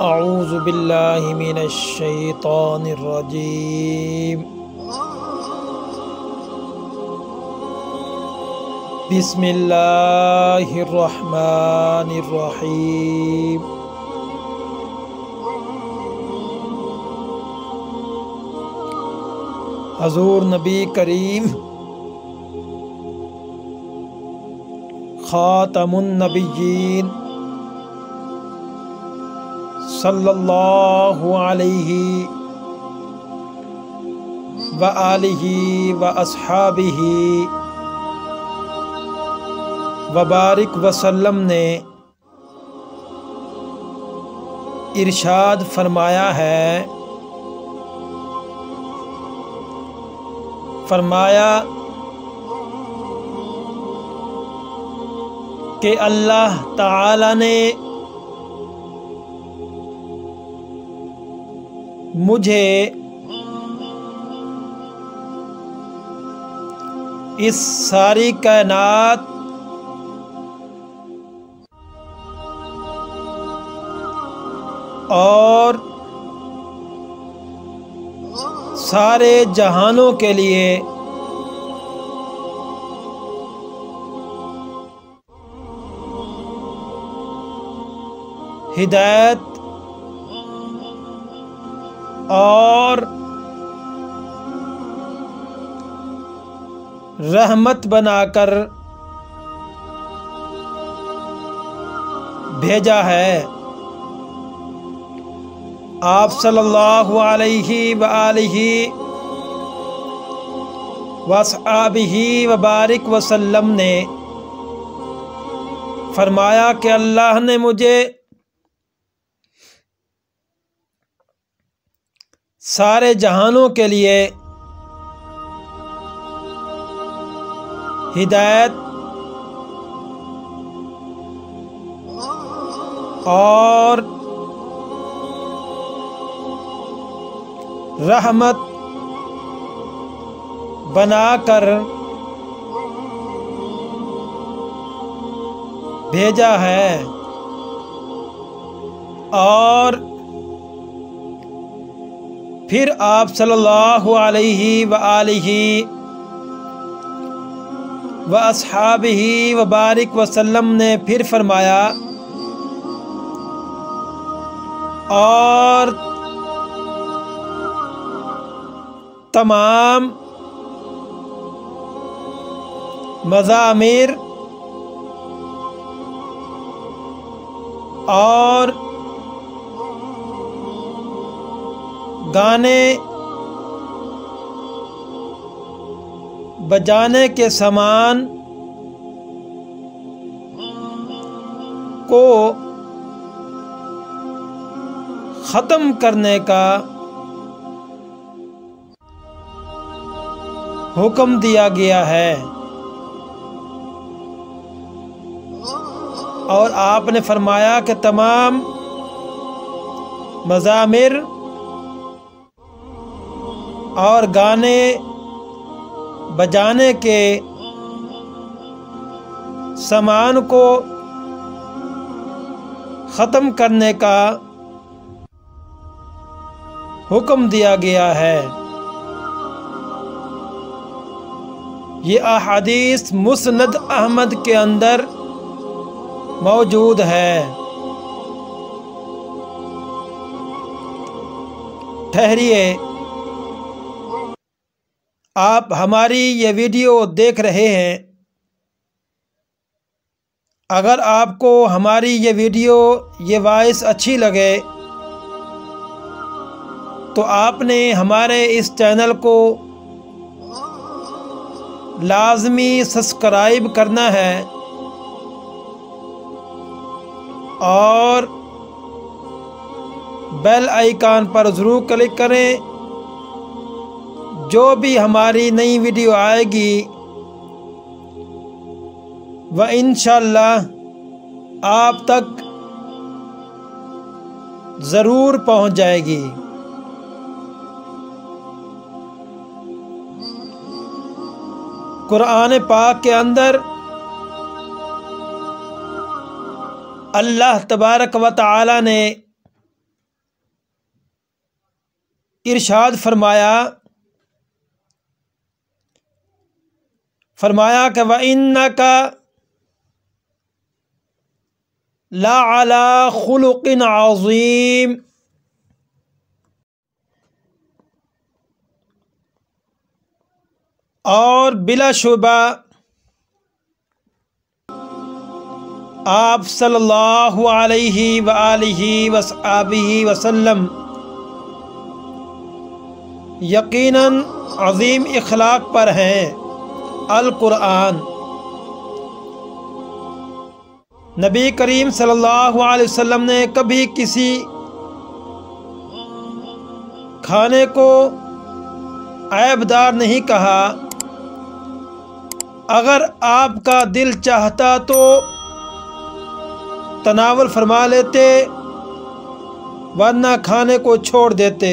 اعوذ باللہ من الشیطان الرجیم بسم اللہ الرحمن الرحیم حضور نبی کریم خاتم النبیین صلی اللہ علیہ وآلہ واصحابہ وبارک وسلم نے ارشاد فرمایا ہے، فرمایا کہ اللہ تعالی نے مجھے اس ساری کائنات اور سارے جہانوں کے لیے ہدایت اور رحمت بنا کر بھیجا ہے۔ آپ صلی اللہ علیہ وآلہ واصحابہ وبارک وسلم نے فرمایا کہ اللہ نے مجھے سارے جہانوں کے لیے ہدایت اور رحمت بنا کر بھیجا ہے، اور پھر آپ صلی اللہ علیہ وآلہ واصحابہ وبارک وسلم نے پھر فرمایا، اور تمام مزامیر اور گانے بجانے کے سامان کو ختم کرنے کا حکم دیا گیا ہے، اور آپ نے فرمایا کہ تمام مزامیر اور گانے بجانے کے سامان کو ختم کرنے کا حکم دیا گیا ہے۔ یہ احادیث مسند احمد کے اندر موجود ہے۔ ٹھہریے، آپ ہماری یہ ویڈیو دیکھ رہے ہیں، اگر آپ کو ہماری یہ ویڈیو یہ وائس اچھی لگے تو آپ نے ہمارے اس چینل کو لازمی سبسکرائب کرنا ہے، اور بیل آئیکن پر ضرور کلک کریں۔ جو بھی ہماری نئی ویڈیو آئے گی وہ انشاءاللہ آپ تک ضرور پہنچ جائے گی۔ قرآن پاک کے اندر اللہ تبارک و تعالی نے ارشاد فرمایا کہ وَإِنَّكَ لَعَلَى خُلُقٍ عَظِيمٍ، اور بلا شبہ آپ صلی اللہ علیہ وآلہ وصحبہ وسلم یقیناً عظیم اخلاق پر ہیں۔ القرآن، نبی کریم صلی اللہ علیہ وسلم نے کبھی کسی کھانے کو عیبدار نہیں کہا۔ اگر آپ کا دل چاہتا تو تناول فرما لیتے، ورنہ کھانے کو چھوڑ دیتے۔